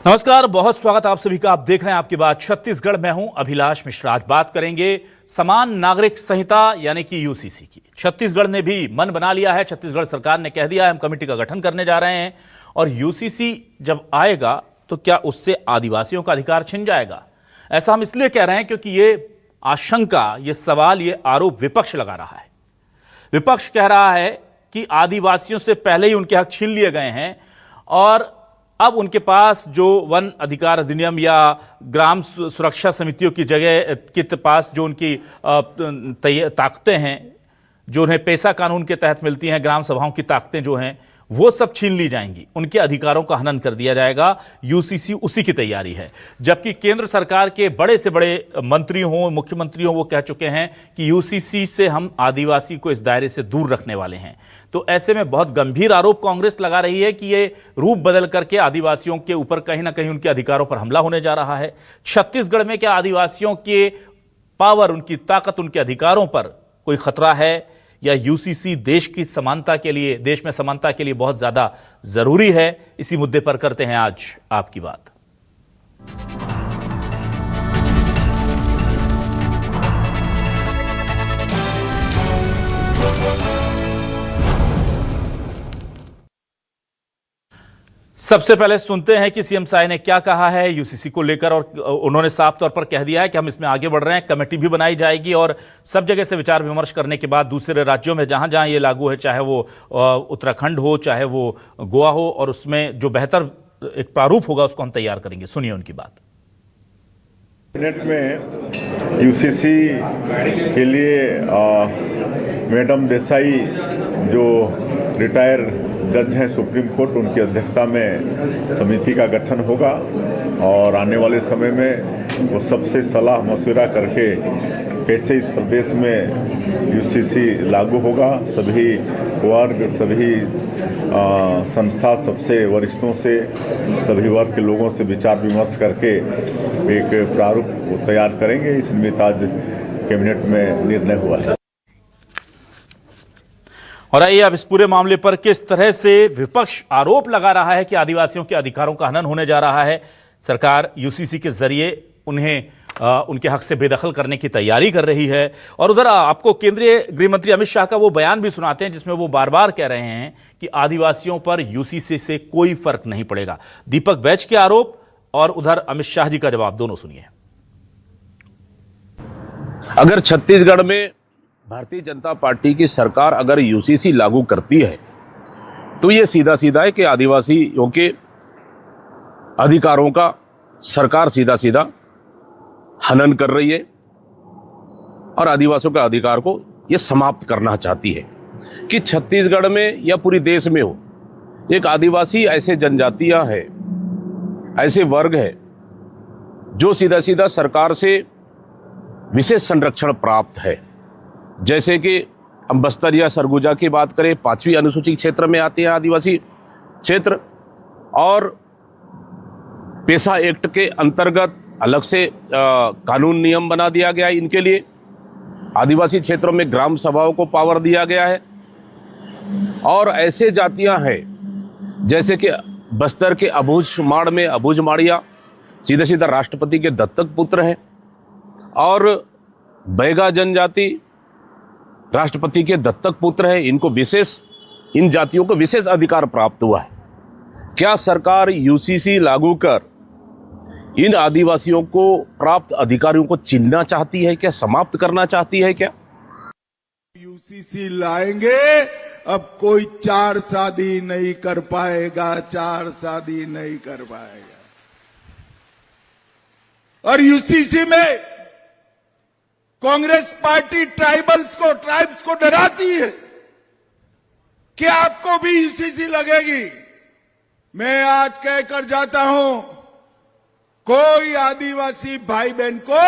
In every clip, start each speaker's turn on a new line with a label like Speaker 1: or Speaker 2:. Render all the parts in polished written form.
Speaker 1: नमस्कार, बहुत स्वागत आप सभी का। आप देख रहे हैं आपकी बात छत्तीसगढ़। मैं हूं अभिलाष मिश्रा। आज बात करेंगे समान नागरिक संहिता यानी कि यूसीसी की। छत्तीसगढ़ ने भी मन बना लिया है। छत्तीसगढ़ सरकार ने कह दिया है हम कमेटी का गठन करने जा रहे हैं और यूसीसी जब आएगा तो क्या उससे आदिवासियों का अधिकार छिन जाएगा? ऐसा हम इसलिए कह रहे हैं क्योंकि ये आशंका, ये सवाल, ये आरोप विपक्ष लगा रहा है। विपक्ष कह रहा है कि आदिवासियों से पहले ही उनके हक छीन लिए गए हैं और अब उनके पास जो वन अधिकार अधिनियम या ग्राम सुरक्षा समितियों की जगह के पास जो उनकी ताकतें हैं, जो उन्हें पेशा कानून के तहत मिलती हैं, ग्राम सभाओं की ताकतें जो हैं, वो सब छीन ली जाएंगी। उनके अधिकारों का हनन कर दिया जाएगा। यूसीसी उसी की तैयारी है। जबकि केंद्र सरकार के बड़े से बड़े मंत्री हों, मुख्यमंत्री हों, वो कह चुके हैं कि यूसीसी से हम आदिवासी को इस दायरे से दूर रखने वाले हैं। तो ऐसे में बहुत गंभीर आरोप कांग्रेस लगा रही है कि ये रूप बदल करके आदिवासियों के ऊपर कहीं ना कहीं उनके अधिकारों पर हमला होने जा रहा है। छत्तीसगढ़ में क्या आदिवासियों के पावर, उनकी ताकत, उनके अधिकारों पर कोई खतरा है या यूसीसी देश की समानता के लिए, देश में समानता के लिए बहुत ज्यादा जरूरी है? इसी मुद्दे पर करते हैं आज आपकी बात। सबसे पहले सुनते हैं कि सीएम साय ने क्या कहा है यूसीसी को लेकर। और उन्होंने साफ तौर पर कह दिया है कि हम इसमें आगे बढ़ रहे हैं, कमेटी भी बनाई जाएगी और सब जगह से विचार विमर्श करने के बाद दूसरे राज्यों में जहां जहां ये लागू है, चाहे वो उत्तराखंड हो, चाहे वो गोवा हो, और उसमें जो बेहतर एक प्रारूप होगा उसको हम तैयार करेंगे। सुनिए उनकी बात।
Speaker 2: कैबिनेट में यूसीसी के लिए मैडम देसाई जो रिटायर जज हैं सुप्रीम कोर्ट, उनकी अध्यक्षता में समिति का गठन होगा और आने वाले समय में वो सबसे सलाह मशविरा करके कैसे इस प्रदेश में यूसीसी लागू होगा। सभी वर्ग, सभी संस्था, सबसे वरिष्ठों से, सभी वर्ग के लोगों से विचार विमर्श करके एक प्रारूप तैयार करेंगे। इस निमित्त आज कैबिनेट में निर्णय हुआ है।
Speaker 1: और आइए अब इस पूरे मामले पर किस तरह से विपक्ष आरोप लगा रहा है कि आदिवासियों के अधिकारों का हनन होने जा रहा है। सरकार यूसीसी के जरिए उन्हें उनके हक से बेदखल करने की तैयारी कर रही है। और उधर आपको केंद्रीय गृह मंत्री अमित शाह का वो बयान भी सुनाते हैं जिसमें वो बार बार कह रहे हैं कि आदिवासियों पर यूसीसी से कोई फर्क नहीं पड़ेगा। दीपक बैच के आरोप और उधर अमित शाह जी का जवाब, दोनों सुनिए।
Speaker 3: अगर छत्तीसगढ़ में भारतीय जनता पार्टी की सरकार अगर यूसीसी लागू करती है तो ये सीधा सीधा है कि आदिवासियों के अधिकारों का सरकार सीधा सीधा हनन कर रही है और आदिवासियों के अधिकार को ये समाप्त करना चाहती है। कि छत्तीसगढ़ में या पूरी देश में हो, एक आदिवासी ऐसे जनजातियां है, ऐसे वर्ग है जो सीधा सीधा सरकार से विशेष संरक्षण प्राप्त है। जैसे कि हम बस्तर या सरगुजा की बात करें, 5वीं अनुसूचित क्षेत्र में आते हैं आदिवासी क्षेत्र, और पेशा एक्ट के अंतर्गत अलग से कानून नियम बना दिया गया है इनके लिए। आदिवासी क्षेत्रों में ग्राम सभाओं को पावर दिया गया है। और ऐसे जातियां हैं जैसे कि बस्तर के अबूझ माड़ में अबूझ माड़िया सीधा सीधा राष्ट्रपति के दत्तक पुत्र हैं, और बैगा जनजाति राष्ट्रपति के दत्तक पुत्र है। इनको विशेष, इन जातियों को विशेष अधिकार प्राप्त हुआ है। क्या सरकार यूसीसी लागू कर इन आदिवासियों को प्राप्त अधिकारियों को छीनना चाहती है? क्या समाप्त करना चाहती है? क्या
Speaker 4: यूसीसी लाएंगे, अब कोई 4 शादी नहीं कर पाएगा, 4 शादी नहीं कर पाएगा। और यूसीसी में कांग्रेस पार्टी ट्राइब्स को डराती है कि आपको भी यूसीसी लगेगी। मैं आज कहकर जाता हूं, कोई आदिवासी भाई बहन को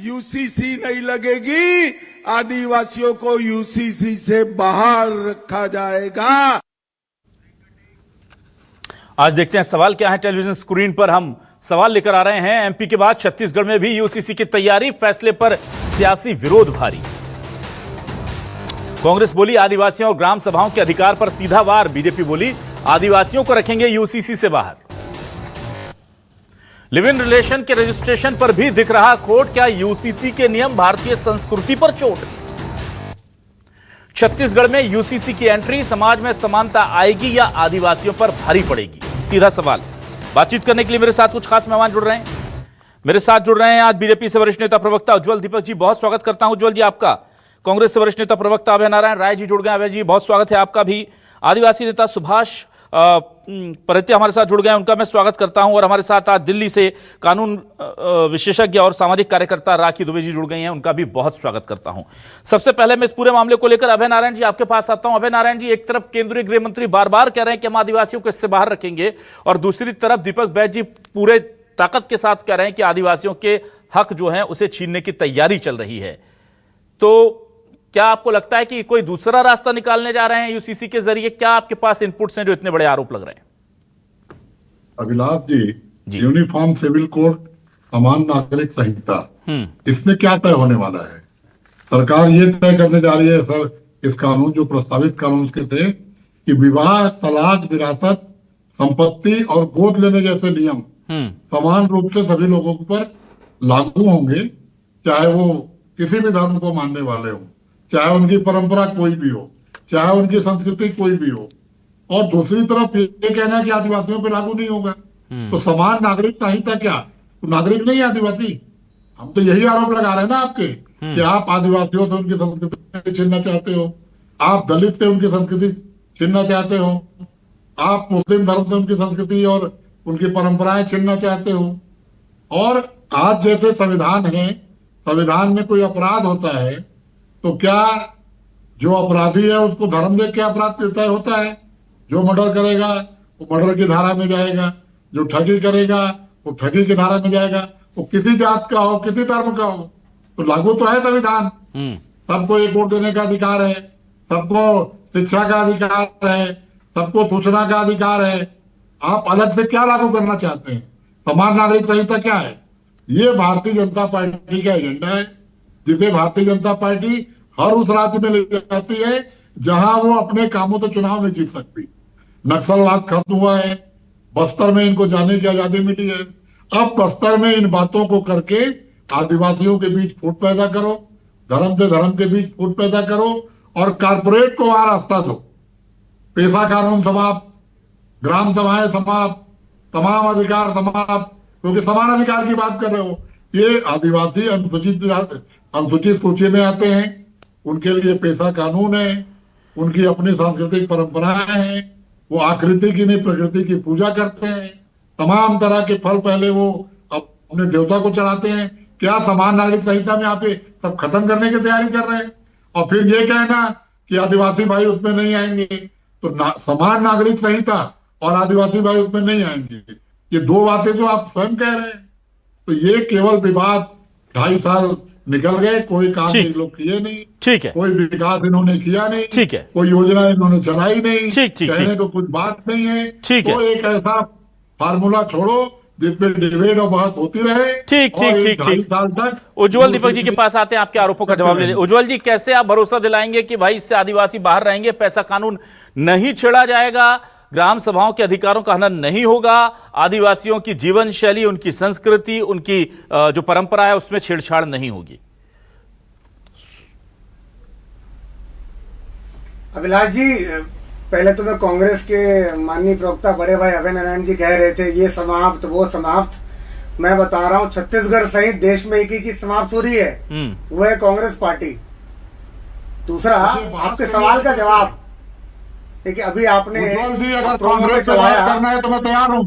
Speaker 4: यूसीसी नहीं लगेगी। आदिवासियों को यूसीसी से बाहर रखा जाएगा।
Speaker 1: आज देखते हैं सवाल क्या है। टेलीविजन स्क्रीन पर हम सवाल लेकर आ रहे हैं। एमपी के बाद छत्तीसगढ़ में भी यूसीसी की तैयारी, फैसले पर सियासी विरोध भारी। कांग्रेस बोली आदिवासियों और ग्राम सभाओं के अधिकार पर सीधा वार। बीजेपी बोली आदिवासियों को रखेंगे यूसीसी से बाहर। लिव इन रिलेशन के रजिस्ट्रेशन पर भी दिख रहा खोट। क्या यूसीसी के नियम भारतीय संस्कृति पर चोट? छत्तीसगढ़ में यूसीसी की एंट्री, समाज में समानता आएगी या आदिवासियों पर भारी पड़ेगी? सीधा सवाल। बातचीत करने के लिए मेरे साथ कुछ खास मेहमान जुड़ रहे हैं। मेरे साथ जुड़ रहे हैं आज बीजेपी से वरिष्ठ नेता प्रवक्ता उज्ज्वल दीपक जी, बहुत स्वागत करता हूं उज्ज्वल जी आपका। कांग्रेस से वरिष्ठ नेता प्रवक्ता अभय नारायण राय जी जुड़ गए। अभय जी बहुत स्वागत है आपका भी। आदिवासी नेता सुभाष परित्या हमारे साथ जुड़ गए, उनका मैं स्वागत करता हूं। और हमारे साथ आज दिल्ली से कानून विशेषज्ञ और सामाजिक कार्यकर्ता राखी दुबे जी जुड़ गई हैं, उनका भी बहुत स्वागत करता हूं। सबसे पहले मैं इस पूरे मामले को लेकर अभय नारायण जी आपके पास आता हूं। अभय नारायण जी, एक तरफ केंद्रीय गृह मंत्री बार बार कह रहे हैं कि हम आदिवासियों को इससे बाहर रखेंगे, और दूसरी तरफ दीपक बैज जी पूरे ताकत के साथ कह रहे हैं कि आदिवासियों के हक जो हैं उसे छीनने की तैयारी चल रही है। तो क्या आपको लगता है कि कोई दूसरा रास्ता निकालने जा रहे हैं यूसीसी के जरिए? क्या आपके पास इनपुट्स हैं जो इतने बड़े आरोप लग रहे हैं?
Speaker 5: अभिलाष जी, यूनिफॉर्म सिविल कोड, समान नागरिक संहिता, इसमें क्या तय होने वाला है? सरकार ये तय करने जा रही है सर, इस कानून जो प्रस्तावित कानून के थे कि विवाह, तलाक, विरासत, संपत्ति और गोद लेने जैसे नियम समान रूप से सभी लोगों पर लागू होंगे, चाहे वो किसी भी धर्म को मानने वाले हो, चाहे उनकी परंपरा कोई भी हो, चाहे उनकी संस्कृति कोई भी हो। और दूसरी तरफ ये कहना कि आदिवासियों पे लागू नहीं होगा, तो समान नागरिक संहिता क्या? तो नागरिक नहीं है आदिवासी? हम तो यही आरोप लगा रहे हैं ना आपके कि आप आदिवासियों से उनकी संस्कृति छीनना चाहते हो, आप दलित से उनकी संस्कृति छीनना चाहते हो, आप मुस्लिम धर्म से उनकी संस्कृति और उनकी परंपराएं छीनना चाहते हो। और आज जैसे संविधान है, संविधान में कोई अपराध होता है तो क्या जो अपराधी है उसको धर्म देख के अपराध तय होता है? जो मर्डर करेगा वो मर्डर की धारा में जाएगा, जो ठगी करेगा वो ठगी की धारा में जाएगा, वो किसी जात का हो, किसी धर्म का हो, तो लागू तो है संविधान। सबको एक वोट देने का अधिकार है, सबको शिक्षा का अधिकार है, सबको सूचना का अधिकार है। आप अलग से क्या लागू करना चाहते हैं? समान नागरिक संहिता क्या है? ये भारतीय जनता पार्टी का एजेंडा है, जिसे भारतीय जनता पार्टी हर उस राज्य में ले जाती है जहां वो अपने कामों से चुनाव नहीं जीत सकती। नक्सलवाद खत्म हुआ है, बस्तर में इनको जाने की आजादी मिली है। अब बस्तर में इन बातों को करके आदिवासियों के बीच फूट पैदा करो, धर्म से धर्म के बीच फूट पैदा करो, और कारपोरेट को वहां रास्ता दो। पेशा कानून समाप्त, ग्राम सभाएं समाप्त, तमाम अधिकार समाप्त, क्योंकि समान अधिकार की बात कर रहे हो। ये आदिवासी अनुसूचित सूची में आते हैं, उनके लिए पेशा कानून है, उनकी अपनी सांस्कृतिक परंपराएं हैं, वो आकृति की नहीं प्रकृति की पूजा करते हैं, तमाम तरह के फल पहले वो अपने देवता को चढ़ाते हैं। क्या समान नागरिक संहिता में आप सब खत्म करने की तैयारी कर रहे हैं? और फिर ये कहना कि आदिवासी भाई उसमें नहीं आएंगे, तो समान नागरिक संहिता और आदिवासी भाई उसमें नहीं आएंगे, ये दो बातें जो आप स्वयं कह रहे हैं। तो ये केवल विवाद 2.5 साल निकल गए, कोई काम इन लोग किए नहीं,
Speaker 1: ठीक है,
Speaker 5: कोई विकास इन्होंने किया नहीं,
Speaker 1: ठीक है,
Speaker 5: कोई योजना इन्होंने चलाई नहीं,
Speaker 1: ठीक
Speaker 5: कहने को कुछ बात नहीं है,
Speaker 1: ठीक है।
Speaker 5: तो एक ऐसा फार्मूला छोड़ो जिसपे डिबेट और बात होती रहे।
Speaker 1: ठीक
Speaker 5: साल तक
Speaker 1: उज्ज्वल दीपक जी के पास आते हैं आपके आरोपों का जवाब लेने। उज्ज्वल जी, कैसे आप भरोसा दिलाएंगे कि भाई इससे आदिवासी बाहर रहेंगे, पैसा कानून नहीं छेड़ा जाएगा, ग्राम सभाओं के अधिकारों का हनन नहीं होगा, आदिवासियों की जीवन शैली, उनकी संस्कृति, उनकी जो परंपरा है उसमें छेड़छाड़ नहीं होगी?
Speaker 6: अभिलाष जी, पहले तो मैं कांग्रेस के माननीय प्रवक्ता बड़े भाई अभय नारायण जी कह रहे थे ये समाप्त वो समाप्त। मैं बता रहा हूँ छत्तीसगढ़ सहित देश में एक ही चीज समाप्त हो रही है, वो है कांग्रेस पार्टी। दूसरा, आपके सवाल का जवाब देखिए, अभी आपने
Speaker 5: अगर कांग्रेस से बात करना है तो मैं तैयार हूँ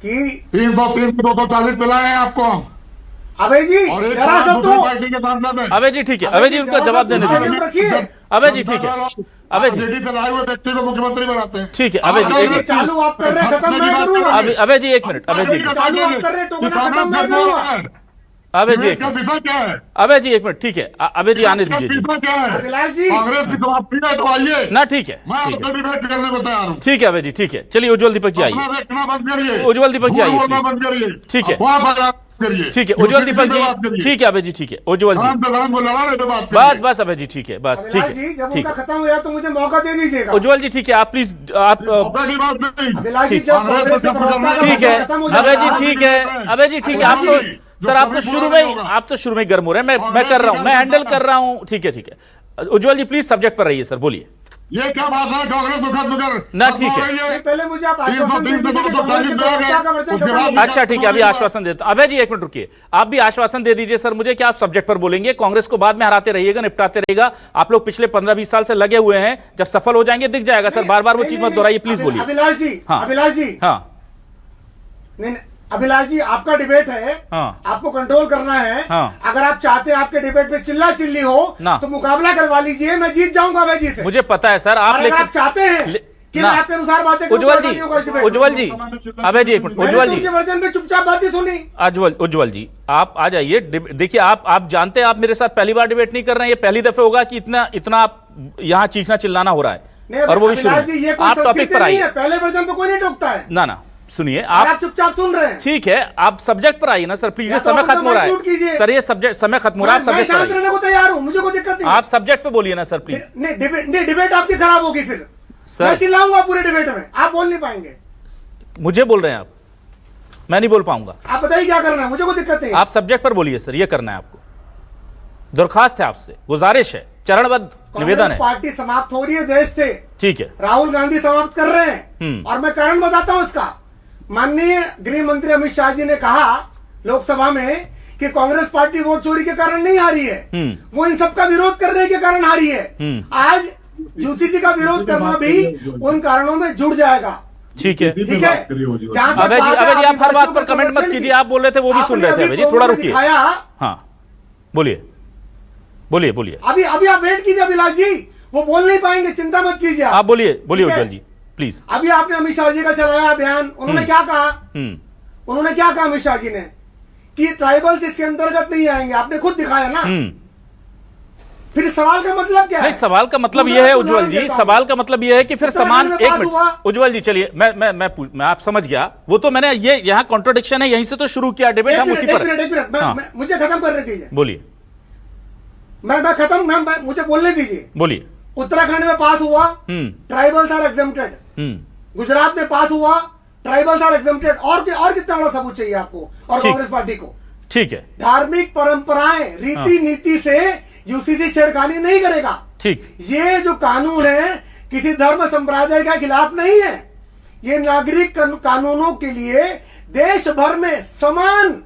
Speaker 5: कि 303 240 पिलाए हैं आपको।
Speaker 6: अभय जी जरा सब तो
Speaker 5: पार्टी के सांसद है।
Speaker 1: अभय जी ठीक है, अभय जी उनका जवाब देने दीजिए। अभय जी ठीक है, अभय जी
Speaker 5: चलाए हुए व्यक्ति को मुख्यमंत्री बनाते हैं।
Speaker 1: ठीक है अभय जी,
Speaker 6: चालू आप कर रहे हैं, खत्म मैं करूंगा।
Speaker 1: अभय जी एक मिनट, अभय जी
Speaker 6: चालू आप कर रहे हैं, टोकना खत्म मैं करूंगा।
Speaker 1: अभय जी
Speaker 5: विषय क्या है?
Speaker 1: अभय जी एक मिनट, ठीक है, अभय जी आने दीजिए।
Speaker 5: क्या है?
Speaker 6: अभिलाष जी,
Speaker 5: कांग्रेस की समाप्ति है तो आइए
Speaker 1: ना, ठीक है,
Speaker 5: मैं आपसे डिबेट करने को तैयार हूँ।
Speaker 1: ठीक है अभय जी, ठीक है, चलिए उज्ज्वल दीपक जी आइए,
Speaker 5: देखना बंद करिए,
Speaker 1: उज्ज्वल दीपक जी आइए,
Speaker 5: बंद करिए,
Speaker 1: ठीक है।
Speaker 5: वहाँ पर करिए।
Speaker 1: ठीक है उज्ज्वल दीपक
Speaker 5: बात
Speaker 1: जी,
Speaker 5: करिए।
Speaker 1: ठीक है अभय जी, ठीक है उज्ज्वल जी,
Speaker 5: आराम से लड़ा रहे तो बात
Speaker 1: बस
Speaker 5: करिए।
Speaker 1: बस अभय जी, ठीक है बस, ठीक
Speaker 6: अभिलाष जी,
Speaker 1: है
Speaker 6: जब
Speaker 1: ठीक
Speaker 6: उनका
Speaker 1: है
Speaker 6: खत्म हुआ तो मुझे मौका दे दीजिएगा।
Speaker 1: उज्ज्वल जी, ठीक है आप प्लीज आप
Speaker 5: मौका की बात नहीं।
Speaker 6: अभिलाष जी,
Speaker 1: ठीक।
Speaker 6: जब कांग्रेस के प्रवक्ता का
Speaker 1: ठीक है
Speaker 6: मौका खत्म हो
Speaker 1: अभय जी,
Speaker 6: जाएगा,
Speaker 1: ठीक है अभय जी, ठीक है आप तो सर आप तो शुरू में ही गर्म हो रहे हैं, मैं कर रहा हूं, मैं हैंडल कर रहा हूं, ठीक है उज्ज्वल जी प्लीज सब्जेक्ट पर रहिए सर, बोलिए
Speaker 5: ये क्या बात है, कांग्रेस को खत्म कर
Speaker 1: ना, ठीक है।
Speaker 6: नहीं, पहले मुझे आप आश्वासन दीजिए कि कांग्रेस के प्रवक्ता का वर्चन खत्म हो गया।
Speaker 1: अच्छा ठीक है, अभी आश्वासन देता अभय जी, एक मिनट रुकिए, आप भी आश्वासन दे दीजिए सर मुझे कि आप सब्जेक्ट पर बोलेंगे, कांग्रेस को बाद में हराते रहिएगा, निपटाते रहेगा, आप लोग पिछले 15-20 साल से लगे हुए हैं, जब सफल हो जाएंगे दिख जाएगा सर, बार बार वो चीज मत दोहराइए प्लीज, बोलिए।
Speaker 6: अभिलाष जी,
Speaker 1: हाँ।
Speaker 6: अभिलाष जी,
Speaker 1: हाँ
Speaker 6: नहीं अभिलाष जी, आपका डिबेट है,
Speaker 1: हाँ।
Speaker 6: आपको कंट्रोल करना है।
Speaker 1: हाँ।
Speaker 6: अगर आप चाहते हैं आपके डिबेट पे चिल्ला चिल्ली हो
Speaker 1: ना।
Speaker 6: तो मुकाबला करवा लीजिए, मैं जीत जाऊंगा अभय जी से।
Speaker 1: मुझे पता है सर, आप
Speaker 6: और अगर आप चाहते हैं कि मैं आपके अनुसार बातें करूं,
Speaker 1: उज्ज्वल
Speaker 6: तो
Speaker 1: जी,
Speaker 6: नहीं होगा इस डिबेट में।
Speaker 1: उज्ज्वल जी, अभय जी एक मिनट,
Speaker 6: मैंने
Speaker 1: उज्ज्वल
Speaker 6: तो
Speaker 1: जी,
Speaker 6: उनके वर्जन पे चुपचाप बातें सुनी।
Speaker 1: उज्ज्वल जी आप आ जाइए, देखिए आप जानते हैं आप मेरे साथ पहली बार डिबेट नहीं कर रहे हैं, ये पहली दफे होगा कि इतना आप यहाँ चीखना चिल्लाना हो रहा है, और वो भी शुरू,
Speaker 6: अभिलाष जी, ये कोई
Speaker 1: आप टॉपिक
Speaker 6: संस्कृति
Speaker 1: पर
Speaker 6: नहीं
Speaker 1: आइए।
Speaker 6: है, पहले वर्जन पे कोई नहीं टोकता है।
Speaker 1: ना सुनिए
Speaker 6: और आप चुपचाप सुन रहे हैं।
Speaker 1: ठीक है आप सब्जेक्ट पर आइए ना सर प्लीज,
Speaker 6: या
Speaker 1: ये
Speaker 6: तो
Speaker 1: समय
Speaker 6: आप
Speaker 1: खत्म हो रहा
Speaker 6: माइक म्यूट
Speaker 1: है
Speaker 6: कीजिए।
Speaker 1: सर, ये सब्जेक्ट समय खत्म हो रहा है, आप
Speaker 6: मैं
Speaker 1: सब्जेक्ट पर
Speaker 6: शांत
Speaker 1: आइए,
Speaker 6: रहने को तैयार हूं, मुझे कोई दिक्कत नहीं।
Speaker 1: आप सब्जेक्ट पे बोलिए ना सर प्लीज।
Speaker 6: नहीं, डिबेट आपकी खराब होगी फिर,
Speaker 1: सर।
Speaker 6: मैं चिल्लाऊंगा पूरे डिबेट में, आप बोल नहीं पाएंगे।
Speaker 1: मुझे बोल रहे हैं आप, मैं नहीं बोल पाऊंगा,
Speaker 6: आप बताइए क्या करना है, मुझे कोई दिक्कत नहीं।
Speaker 1: आप सब्जेक्ट पर बोलिए सर, ये करना है आपको, दरखास्त है आपसे, गुजारिश है, चरणबद्ध निवेदन
Speaker 6: कांग्रेस
Speaker 1: है,
Speaker 6: पार्टी समाप्त हो रही है देश से,
Speaker 1: ठीक है
Speaker 6: राहुल गांधी समाप्त कर रहे हैं, और मैं कारण बताता हूं इसका। माननीय गृह मंत्री अमित शाह जी ने कहा लोकसभा में कि कांग्रेस पार्टी वोट चोरी के कारण नहीं हारी है, वो इन सबका विरोध करने के कारण हारी है। आज यूसीसी का विरोध करना भी उन कारणों में जुड़ जाएगा।
Speaker 1: ठीक है
Speaker 6: ठीक है, जहां तक
Speaker 1: अभय जी,
Speaker 6: बात है
Speaker 1: अभय जी आप हर बात पर
Speaker 6: आदिवासियों
Speaker 1: कमेंट
Speaker 6: के
Speaker 1: मत
Speaker 6: संरक्षण
Speaker 1: कीजिए,
Speaker 6: की,
Speaker 1: आप बोल रहे थे वो भी सुन
Speaker 6: आपने
Speaker 1: रहे थे
Speaker 6: अभी
Speaker 1: अभय जी, थोड़ा
Speaker 6: प्रोमो
Speaker 1: रुकिए,
Speaker 6: दिखाया।
Speaker 1: हाँ बोलिए बोलिए बोलिए,
Speaker 6: अभी आप वेट कीजिए अभिलाष जी, वो बोल नहीं पाएंगे, चिंता मत कीजिए
Speaker 1: आप बोलिए बोलिए
Speaker 6: ठीक है?
Speaker 1: उज्ज्वल जी प्लीज।
Speaker 6: अभी आपने अमित शाह जी का चलाया अभियान, उन्होंने क्या कहा? उन्होंने क्या कहा अमित शाह जी ने कि ट्राइबल्स इसके अंतर्गत नहीं आएंगे, आपने खुद दिखाया ना। फिर सवाल का मतलब क्या है?
Speaker 1: नहीं सवाल का मतलब यह है उज्ज्वल जी, सवाल का मतलब यह है कि फिर समान,
Speaker 6: उत्तराखंड में
Speaker 1: एक
Speaker 6: पास हुआ।
Speaker 1: मिनट उज्ज्वल जी चलिए, मैं आप समझ गया, वो तो मैंने ये यहाँ कॉन्ट्रोडिक्शन है, यहीं से तो शुरू किया डिबेट, हम उसी पर,
Speaker 6: एक मिनट,
Speaker 1: हाँ।
Speaker 6: मुझे खत्म करने दीजिए,
Speaker 1: बोलिए
Speaker 6: मैं खत्म, मुझे बोलने दीजिए।
Speaker 1: बोलिए।
Speaker 6: उत्तराखंड में पास हुआ, ट्राइबल्स आर एग्जम्प्टेड। गुजरात में पास हुआ, ट्राइबल्स आर एग्जम्प्टेड। और कितना बड़ा सबूत चाहिए आपको और
Speaker 1: ठीक।
Speaker 6: कांग्रेस पार्टी को?
Speaker 1: ठीक है
Speaker 6: धार्मिक परंपराएं, रीति नीति से यूसीसी छेड़खानी नहीं करेगा।
Speaker 1: ठीक,
Speaker 6: ये जो कानून है किसी धर्म संप्रदाय के खिलाफ नहीं है, ये नागरिक कानूनों के लिए देश भर में समान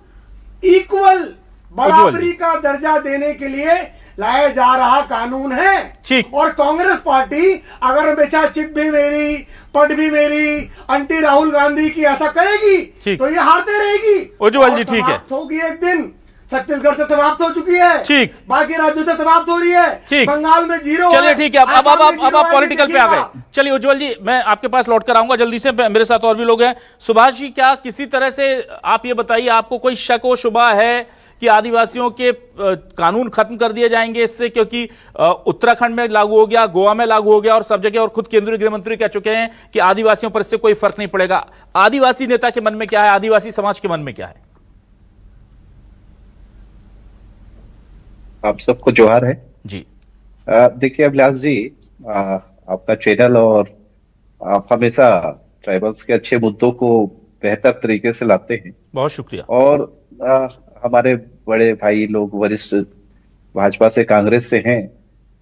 Speaker 6: इक्वल बराबरी का दर्जा देने के लिए लाया जा रहा कानून है।
Speaker 1: ठीक।
Speaker 6: और कांग्रेस पार्टी अगर हमेशा चिप भी मेरी, पट भी मेरी, अंटी राहुल गांधी की ऐसा करेगी
Speaker 1: ठीक।
Speaker 6: तो ये हारते रहेगी।
Speaker 1: उज्ज्वल जी,
Speaker 6: और
Speaker 1: ठीक है।
Speaker 6: समाप्त होगी एक दिन, छत्तीसगढ़ से समाप्त हो चुकी है,
Speaker 1: ठीक।
Speaker 6: बाकी राज्यों से समाप्त हो रही है,
Speaker 1: ठीक।
Speaker 6: बंगाल में जीरो
Speaker 1: चलिए
Speaker 6: है।
Speaker 1: ठीक है, अब
Speaker 6: आसाम में
Speaker 1: आप
Speaker 6: जीरो है,
Speaker 1: पॉलिटिकल पे आ
Speaker 6: देखिएगा।
Speaker 1: गए। चलिए उज्ज्वल जी, मैं आपके पास लौट कर आऊंगा जल्दी से, मेरे साथ और भी लोग हैं। सुभाष जी, क्या किसी तरह से आप ये बताइए, आपको कोई शक व शुबा है कि आदिवासियों के कानून खत्म कर दिए जाएंगे इससे, क्योंकि उत्तराखंड में लागू हो गया, गोवा में लागू हो गया और सब जगह, और खुद केंद्रीय गृह मंत्री कह चुके हैं कि आदिवासियों पर इससे कोई फर्क नहीं पड़ेगा। आदिवासी नेता के मन में क्या है, आदिवासी समाज के मन में क्या है?
Speaker 7: आप सबको जोहार है
Speaker 1: जी।
Speaker 7: देखिए अभिलाष जी, आपका चैनल और आप हमेशा ट्राइबल्स के अच्छे मुद्दों को बेहतर तरीके से लाते हैं।
Speaker 1: बहुत शुक्रिया।
Speaker 7: और हमारे बड़े भाई लोग वरिष्ठ भाजपा से, कांग्रेस से हैं,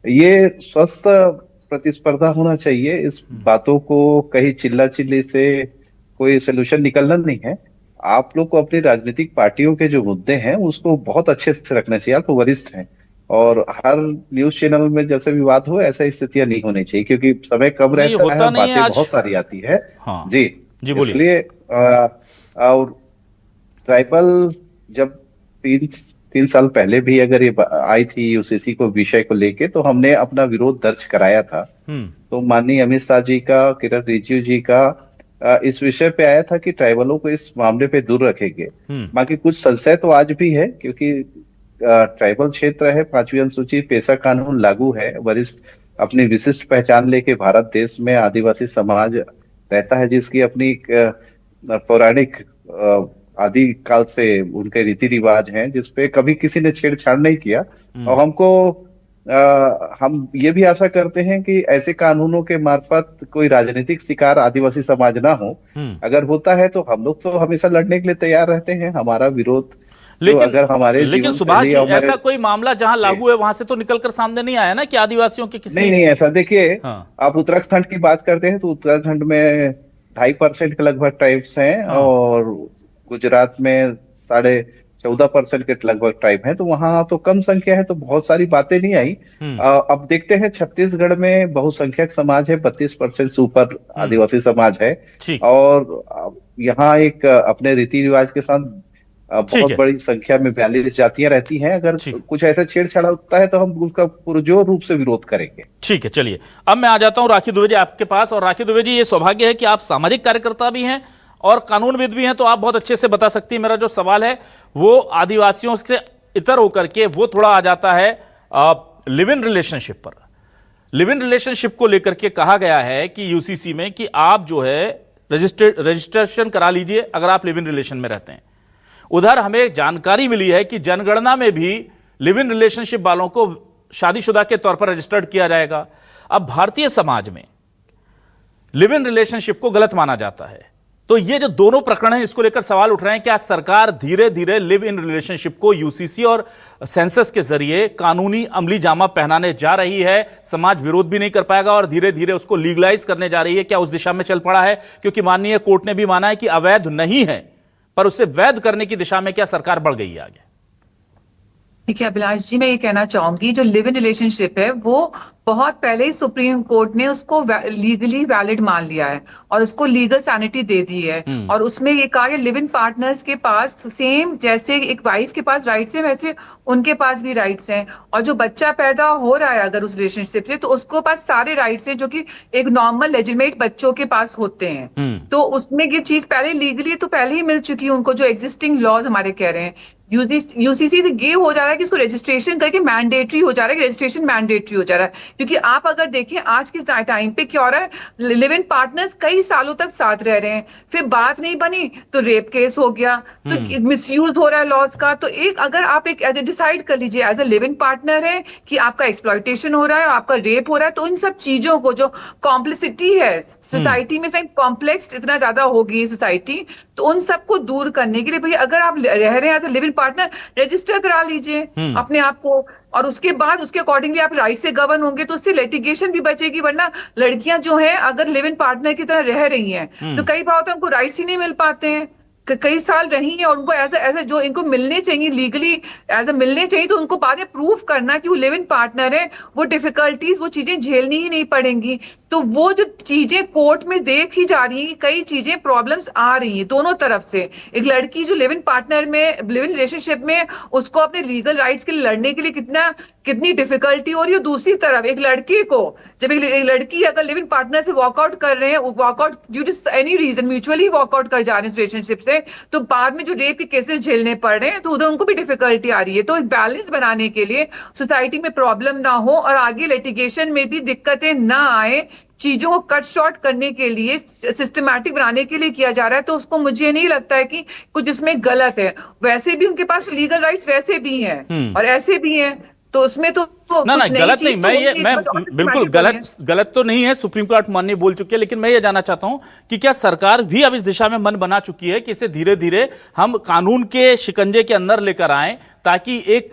Speaker 7: ये स्वस्थ प्रतिस्पर्धा होना चाहिए। इस बातों को कहीं चिल्ला चिल्ली से कोई सोल्यूशन निकलना नहीं है। आप लोग को अपनी राजनीतिक पार्टियों के जो मुद्दे हैं उसको बहुत अच्छे से रखना चाहिए। आप वरिष्ठ हैं और हर न्यूज चैनल में जैसे विवाद हो ऐसा स्थितियां नहीं होनी चाहिए, क्योंकि समय कम रहता है, बातें बहुत सारी आती है।
Speaker 1: हाँ।
Speaker 7: जी
Speaker 1: बोलिए।
Speaker 7: इसलिए और ट्राइबल जब तीन साल पहले भी अगर ये आई थी यूसीसी को विषय को लेके, तो हमने अपना विरोध दर्ज कराया था। तो माननीय अमित शाह जी का, किरण रिजिजू जी का इस विषय पे आया था कि ट्राइबलों को इस मामले पे दूर रखेंगे। बाकी कुछ संशय तो आज भी है, क्योंकि ट्राइबल क्षेत्र है, 5वीं अनुसूची, पेशा कानून लागू है, वरिष्ठ अपनी विशिष्ट पहचान लेके भारत देश में आदिवासी समाज रहता है, जिसकी अपनी पौराणिक आदि काल से उनके रीति रिवाज हैं, जिसपे कभी किसी ने छेड़छाड़ नहीं किया। और हम ये भी आशा करते हैं कि ऐसे कानूनों के मार्फत कोई राजनीतिक शिकार आदिवासी समाज ना हो। अगर होता है तो हम लोग तो हमेशा लड़ने के लिए तैयार रहते हैं। हमारा विरोध
Speaker 1: लेकिन
Speaker 7: तो अगर हमारे
Speaker 1: लेकिन
Speaker 7: जीवन
Speaker 1: सुभाष
Speaker 7: शैली
Speaker 1: जी,
Speaker 7: और हमारे-
Speaker 1: ऐसा कोई मामला जहां लागू है वहां से तो निकलकर सामने नहीं आया ना कि आदिवासियों के किसी।
Speaker 7: नहीं नहीं, ऐसा देखिए,
Speaker 1: हाँ।
Speaker 7: आप उत्तराखंड की बात करते हैं तो उत्तराखंड में 2.5% के लगभग ट्राइब्स हैं,
Speaker 1: हाँ।
Speaker 7: और गुजरात में 14.5% के लगभग ट्राइब हैं। तो वहां तो कम संख्या है, तो बहुत सारी बातें नहीं आई। अब देखते हैं, छत्तीसगढ़ में बहुसंख्यक समाज है, 32% से ऊपर आदिवासी समाज है।
Speaker 1: ठीक।
Speaker 7: और यहाँ एक अपने रीति रिवाज के साथ
Speaker 1: ठीक
Speaker 7: बहुत
Speaker 1: है।
Speaker 7: बड़ी संख्या में 42 जातियां रहती हैं। अगर
Speaker 1: ठीक।
Speaker 7: कुछ ऐसा छेड़छाड़ होता है तो हम उसका पुरजोर रूप से विरोध करेंगे।
Speaker 1: ठीक है, चलिए अब मैं आ जाता हूं राखी दुबे जी आपके पास। और राखी दुबे जी, ये सौभाग्य है कि आप सामाजिक कार्यकर्ता भी हैं और कानूनविद भी हैं, तो आप बहुत अच्छे से बता सकती हैं। मेरा जो सवाल है वो आदिवासियों से इतर होकर के वो थोड़ा आ जाता है लिव इन रिलेशनशिप पर। लिव इन रिलेशनशिप को लेकर के कहा गया है कि यूसीसी में कि आप जो है रजिस्ट्रेशन करा लीजिए अगर आप लिव इन रिलेशन में रहते हैं। उधर हमें जानकारी मिली है कि जनगणना में भी लिव इन रिलेशनशिप वालों को शादीशुदा के तौर पर रजिस्टर्ड किया जाएगा। अब भारतीय समाज में लिव इन रिलेशनशिप को गलत माना जाता है, तो ये जो दोनों प्रकरण हैं इसको लेकर सवाल उठ रहे हैं। क्या सरकार धीरे धीरे लिव इन रिलेशनशिप को यूसीसी और सेंसस के जरिए कानूनी अमली जामा पहनाने जा रही है? समाज विरोध भी नहीं कर पाएगा और धीरे धीरे उसको लीगलाइज करने जा रही है। क्या उस दिशा में चल पड़ा है? क्योंकि माननीय कोर्ट ने भी माना है कि अवैध नहीं है, पर उसे वैध करने की दिशा में क्या सरकार बढ़ गई है आगे?
Speaker 8: देखिए अभिलाष जी, मैं ये कहना चाहूंगी, जो लिव इन रिलेशनशिप है वो बहुत पहले ही सुप्रीम कोर्ट ने उसको लीगली वैलिड मान लिया है और उसको लीगल सैनिटी दे दी है। और उसमें ये कहा है लिव इन पार्टनर्स के पास सेम जैसे एक वाइफ के पास राइट्स हैं, वैसे उनके पास भी राइट्स हैं। और जो बच्चा पैदा हो रहा है अगर उस रिलेशनशिप से, तो उसको पास सारे राइट्स हैं जो कि एक नॉर्मल लेजिटिमेट बच्चों के पास होते हैं। तो उसमें ये चीज पहले लीगली तो पहले ही मिल चुकी है उनको, जो एग्जिस्टिंग लॉज हमारे कह रहे हैं। यूसीसी ये हो जा रहा है कि इसको रजिस्ट्रेशन करके मैंडेटरी हो जा रहा है, रजिस्ट्रेशन मैंडेटरी हो जा रहा है। क्योंकि आप अगर देखें आज के टाइम पे क्या हो रहा है, लिव इन पार्टनर्स कई सालों तक साथ रह रहे हैं, फिर बात नहीं बनी तो रेप केस हो गया, तो मिसयूज हो रहा है लॉज का। तो एक अगर आप एक डिसाइड कर लीजिए as a live in partner है कि आपका एक्सप्लॉयटेशन हो रहा है, आपका रेप हो रहा है, तो इन सब चीजों को जो कॉम्प्लेक्सिटी है सोसाइटी में, कॉम्प्लेक्स इतना ज्यादा हो गई सोसाइटी, तो उन सबको दूर करने के लिए भाई अगर आप रह रहे हैं as a live in partner, register करा लीजिए अपने आप को, और उसके बाद उसके अकॉर्डिंगली आप राइट से गवर्न होंगे, तो उससे लिटिगेशन भी बचेगी। वरना लड़कियां जो है अगर लिव इन पार्टनर की तरह रह रही हैं तो कई बार होता है उनको राइट्स ही नहीं मिल पाते हैं, कई साल रही है और उनको ऐसे जो इनको मिलने चाहिए लीगली एज अ मिलने चाहिए, तो उनको बाद में प्रूफ करना कि वो लिव इन पार्टनर है, वो डिफिकल्टीज वो चीजें झेलनी ही नहीं पड़ेंगी। तो वो जो चीजें कोर्ट में देखी जा रही है, कई चीजें प्रॉब्लम्स आ रही हैं दोनों तरफ से। एक लड़की जो लिव इन पार्टनर में, लिव इन रिलेशनशिप में, उसको अपने लीगल राइट्स के लिए लड़ने के लिए कितनी डिफिकल्टी हो रही है। दूसरी तरफ एक लड़के को, जब एक लड़की अगर लिव इन पार्टनर से वॉकआउट कर रहे हैं, walkout due to any reason mutually walkout कर जा रहे हैं रिलेशनशिप से, तो बाद में जो रेप के केसेस झेलने पड़ रहे हैं तो उधर उनको भी डिफिकल्टी आ रही है। तो बैलेंस बनाने के लिए सोसाइटी में प्रॉब्लम ना हो और आगे लिटिगेशन में भी दिक्कतें ना आए, चीजों को कट शॉर्ट करने के लिए, सिस्टमैटिक बनाने के लिए किया जा रहा है। तो उसको मुझे नहीं लगता है कि कुछ इसमें गलत है। वैसे भी उनके पास लीगल राइट्स वैसे भी हैं और ऐसे भी हैं, तो उसमें तो
Speaker 1: ना गलत नहीं, मैं बिल्कुल गलत तो नहीं है, सुप्रीम कोर्ट माननीय बोल चुकी है, लेकिन मैं ये जानना चाहता हूं कि क्या सरकार भी अब इस दिशा में मन बना चुकी है कि इसे धीरे धीरे हम कानून के शिकंजे के अंदर लेकर आएं, ताकि एक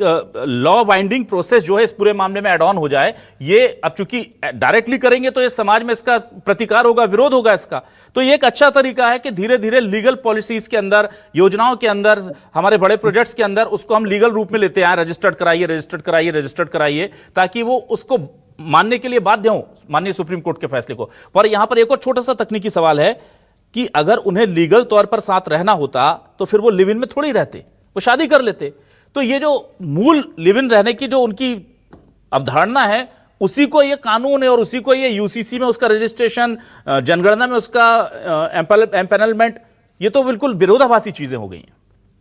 Speaker 1: लॉ बाइंडिंग प्रोसेस जो है इस पूरे मामले में एड ऑन हो जाए। ये अब चूंकि डायरेक्टली करेंगे तो ये समाज में इसका प्रतिकार होगा, विरोध होगा इसका, तो ये एक अच्छा तरीका है कि धीरे धीरे लीगल पॉलिसीज के अंदर, योजनाओं के अंदर, हमारे बड़े प्रोजेक्ट्स के अंदर उसको हम लीगल रूप में लेते आए, रजिस्टर्ड कराइए, रजिस्टर्ड कराइए, रजिस्टर्ड कराइए, ताकि वो उसको मानने के लिए बाध्य हो माननीय सुप्रीम कोर्ट के फैसले को। पर यहां पर एक और छोटा सा तकनीकी सवाल है कि अगर उन्हें लीगल तौर पर साथ रहना होता तो फिर वो लिव इन में थोड़ी रहते, वो शादी कर लेते। तो ये जो मूल लिव इन रहने की जो उनकी अवधारणा है, उसी को ये कानून है और उसी को ये यूसीसी में उसका रजिस्ट्रेशन, जनगणना में उसका एम्पैनलमेंट, ये तो बिल्कुल विरोधाभासी चीजें हो गई हैं।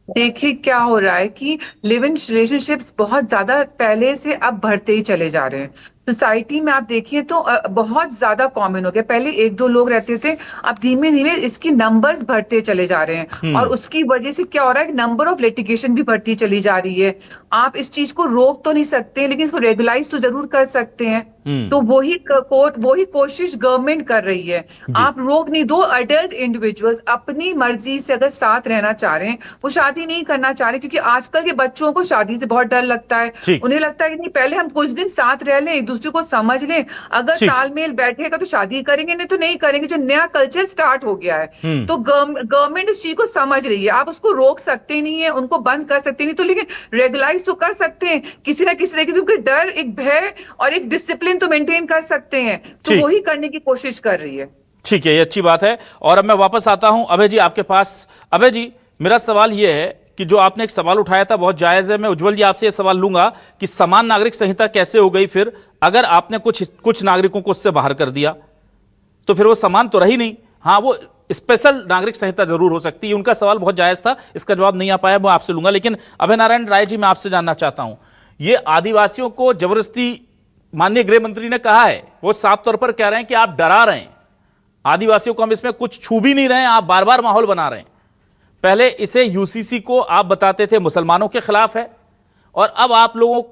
Speaker 8: देखिए क्या हो रहा है कि लिव इन रिलेशनशिप्स बहुत ज्यादा पहले से अब बढ़ते ही चले जा रहे हैं। सोसाइटी में आप देखिए तो बहुत ज्यादा कॉमन हो गया। पहले एक दो लोग रहते थे, अब धीमे धीमे इसकी नंबर्स बढ़ते चले जा रहे हैं, और उसकी वजह से क्या हो रहा है, नंबर ऑफ लिटिगेशन भी बढ़ती चली जा रही है। आप इस चीज को रोक तो नहीं सकते, लेकिन इसको रेगुलाइज तो जरूर कर सकते हैं। तो वही कोशिश गवर्नमेंट कर रही है। आप रोक नहीं दो। अडल्ट इंडिविजुअल्स अपनी मर्जी से अगर साथ रहना चाह रहे हैं, वो शादी नहीं करना चाह रहे, क्योंकि आजकल के बच्चों को शादी से बहुत डर लगता है। उन्हें लगता है कि नहीं, पहले हम कुछ दिन साथ रह लें, एक दूसरे को समझ लें, अगर तालमेल बैठेगा तो शादी करेंगे, नहीं तो नहीं करेंगे। जो नया कल्चर स्टार्ट हो गया है, तो गवर्नमेंट इस चीज को समझ रही है। आप उसको रोक सकते नहीं है, उनको बंद कर सकते नहीं, तो लेकिन रेगुलाइज तो कर सकते हैं किसी ना किसी तरीके से। क्योंकि डर, एक भय और एक डिसिप्लिन तो मेंटेन कर सकते हैं, तो वही करने की कोशिश कर रही है।
Speaker 1: ठीक है, ये अच्छी बात है। और अब मैं वापस आता हूं अभय जी आपके पास। अभय जी, मेरा सवाल यह है कि जो आपने एक सवाल उठाया था बहुत जायज है। मैं उज्जवल जी आपसे यह सवाल लूंगा कि समान नागरिक संहिता कैसे हो गई फिर, अगर आपने कुछ नागरिकों को उससे बाहर कर दिया तो फिर वो समान तो रही नहीं। हाँ, वो स्पेशल नागरिक संहिता जरूर हो सकती है। उनका सवाल बहुत जायज था, इसका जवाब नहीं आ पाया, मैं आपसे लूंगा। लेकिन अभय नारायण राय जी, मैं आपसे जानना चाहता हूं, ये आदिवासियों को जबरदस्ती, माननीय गृह मंत्री ने कहा है, वो साफ तौर पर कह रहे हैं कि आप डरा रहे हैं आदिवासियों को, हम इसमें कुछ छू भी नहीं रहे हैं, आप बार बार माहौल बना रहे हैं। पहले इसे यूसीसी को आप बताते थे मुसलमानों के खिलाफ है, और अब आप लोगों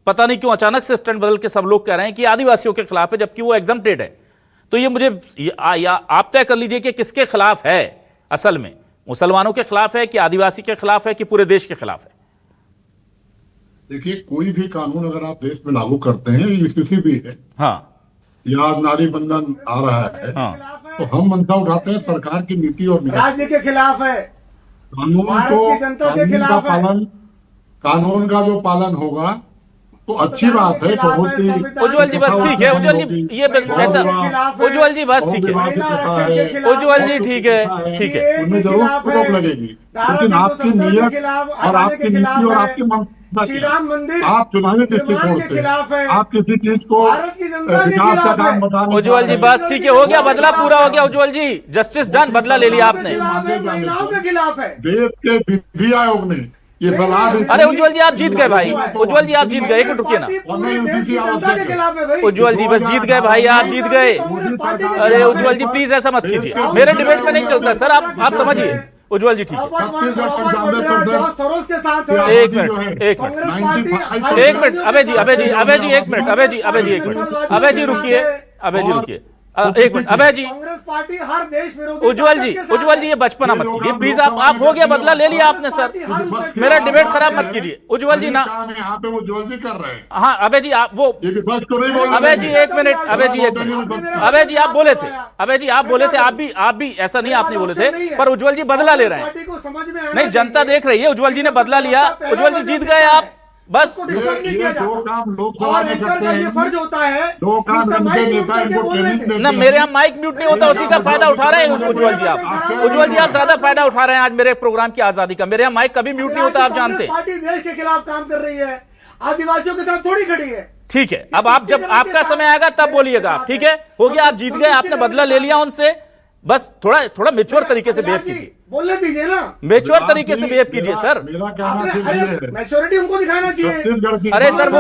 Speaker 1: पता नहीं क्यों अचानक से स्टैंड बदल के सब लोग कह रहे हैं कि आदिवासियों के खिलाफ है, जबकि वो एग्जम्प्टेड है। तो ये मुझे आप तय कर लीजिए कि किसके खिलाफ है असल में, मुसलमानों के खिलाफ है कि आदिवासी के खिलाफ है कि पूरे देश के खिलाफ है?
Speaker 5: देखिए, कोई भी कानून अगर आप देश में लागू करते हैं, यूसीसी भी है,
Speaker 1: हाँ,
Speaker 5: या नारी बंधन आ रहा है,
Speaker 1: हाँ,
Speaker 5: तो हम मंशा उठाते हैं सरकार की नीति और नीति।
Speaker 6: राज्य के खिलाफ है,
Speaker 5: कानून
Speaker 6: भारत
Speaker 5: को,
Speaker 6: की जनता के
Speaker 5: कानून का
Speaker 6: खिलाफ है।
Speaker 5: पालन, कानून का जो पालन होगा तो अच्छी बात है। बहुत ही
Speaker 1: उज्जवल जी बस ठीक है, उज्जवल जी ये ऐसा, उज्जवल जी बस ठीक है, उज्जवल जी ठीक है, ठीक है,
Speaker 5: उनमें जरूर रोक लगेगी, लेकिन आपकी नीयत और आपकी नीति और आपकी मंशा
Speaker 6: श्री राम मंदिर
Speaker 5: आप चुनावी दृष्टिकोण से आप किसी चीज को विकास का काम बताने,
Speaker 1: उज्जवल जी बस ठीक है, हो गया, बदला पूरा हो गया। उज्जवल जी, जस्टिस डन, बदला ले लिया आपने।
Speaker 6: महिलाओं के खिलाफ है।
Speaker 5: देश के विधि आयोग ने ये सलाह दी।
Speaker 1: अरे उज्जवल जी आप जीत गए भाई, उज्जवल जी आप जीत गए, एक मिनट रुकिए ना, उज्जवल जी बस जीत गए भाई, आप जीत गए। अरे उज्जवल जी प्लीज ऐसा मत कीजिए, मेरे डिबेट में नहीं चलता सर, आप समझिए। उज्जवल जी ठीक है, एक मिनट, एक मिनट, अभय जी, अभय जी, अभय जी एक मिनट, अभय जी, अभय जी एक मिनट, अभय जी रुकिए, अभय जी रुकिए एक मिनट, अभय जी,
Speaker 6: कांग्रेस पार्टी हर देश विरोधी,
Speaker 1: उज्जवल जी ये बचपना मत कीजिए प्लीज। आप हो गया, बदला ले लिया आपने सर, मेरा डिबेट खराब मत कीजिए। उज्जवल जी ना,
Speaker 5: यहाँ पे वो उज्जवल जी कर रहे हैं।
Speaker 1: हाँ अभय जी आप वो, अभय जी एक मिनट, अभय जी एक मिनट, अभय जी आप बोले थे, अभय जी आप बोले थे, आप भी ऐसा नहीं आपने बोले थे, पर उज्जवल जी बदला ले रहे हैं। नहीं, जनता देख रही है, उज्जवल जी ने बदला लिया, उज्जवल जी जीत गए आप, बस।
Speaker 5: ये दो काम लोकसभा में करते हैं,
Speaker 6: फर्ज होता है,
Speaker 5: दो काम इनके नेता इनको ट्रेनिंग देते
Speaker 1: ना, मेरे यहाँ माइक म्यूट नहीं होता, उसी का फायदा उठा रहे हैं उज्जवल जी। आप ज्यादा फायदा उठा रहे हैं आज मेरे प्रोग्राम की आजादी का। मेरे यहाँ माइक कभी म्यूट नहीं होता, आप जानते हैं।
Speaker 6: पार्टी देश के खिलाफ काम कर रही है, आदिवासियों के साथ थोड़ी खड़ी है।
Speaker 1: ठीक है, अब आप जब आपका समय आएगा तब बोलिएगा आप, ठीक है, हो गया, आप जीत गए, आपने बदला ले लिया उनसे, बस थोड़ा मेच्योर तरीके से बिहेव कीजिए,
Speaker 6: बोलने दीजिए ना,
Speaker 1: मेच्योर तरीके से बिहेव कीजिए सर।
Speaker 5: मेरा कहना
Speaker 6: मैच्योरिटी उनको दिखाना चाहिए।
Speaker 1: अरे सर वो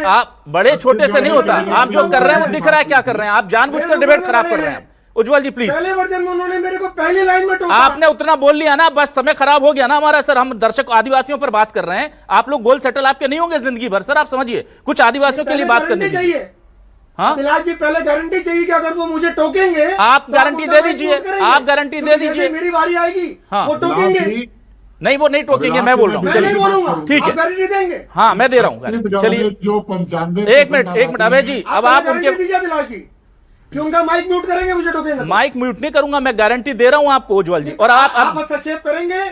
Speaker 1: आप बड़े छोटे से नहीं होता, आप जो कर रहे हैं वो दिख रहा है क्या कर रहे हैं, आप जानबूझकर डिबेट खराब कर रहे हैं। उज्जवल जी प्लीज,
Speaker 6: पहले वर्जन में उन्होंने मेरे को पहली लाइन में टोका,
Speaker 1: आपने उतना बोल लिया ना, बस समय खराब हो गया ना हमारा सर। हम दर्शक आदिवासियों पर बात कर रहे हैं, आप लोग गोल सेटल आपके नहीं होंगे जिंदगी भर सर, आप समझिए, कुछ आदिवासियों के लिए बात करनी चाहिए। हाँ,
Speaker 6: अभिलाष जी पहले गारंटी चाहिए कि अगर वो मुझे टोकेंगे,
Speaker 1: आप गारंटी दे दीजिए, आप गारंटी दे दीजिए,
Speaker 6: मेरी बारी आएगी,
Speaker 1: हाँ,
Speaker 6: वो टोकेंगे
Speaker 1: नहीं, वो नहीं टोकेंगे, मैं बोल रहा हूँ, चलिए ठीक है,
Speaker 6: गारंटी देंगे,
Speaker 1: हाँ मैं दे रहा हूँ, चलिए
Speaker 5: जो 95
Speaker 1: एक मिनट अभय जी, अब आप उनके
Speaker 6: दीजिए अभिलाष जी कि उनका माइक म्यूट करेंगे, मुझे टोकेंगे।
Speaker 1: माइक म्यूट नहीं करूंगा, मैं गारंटी दे रहा हूं आपको उज्जवल जी। और आप
Speaker 6: हस्तक्षेप करेंगे,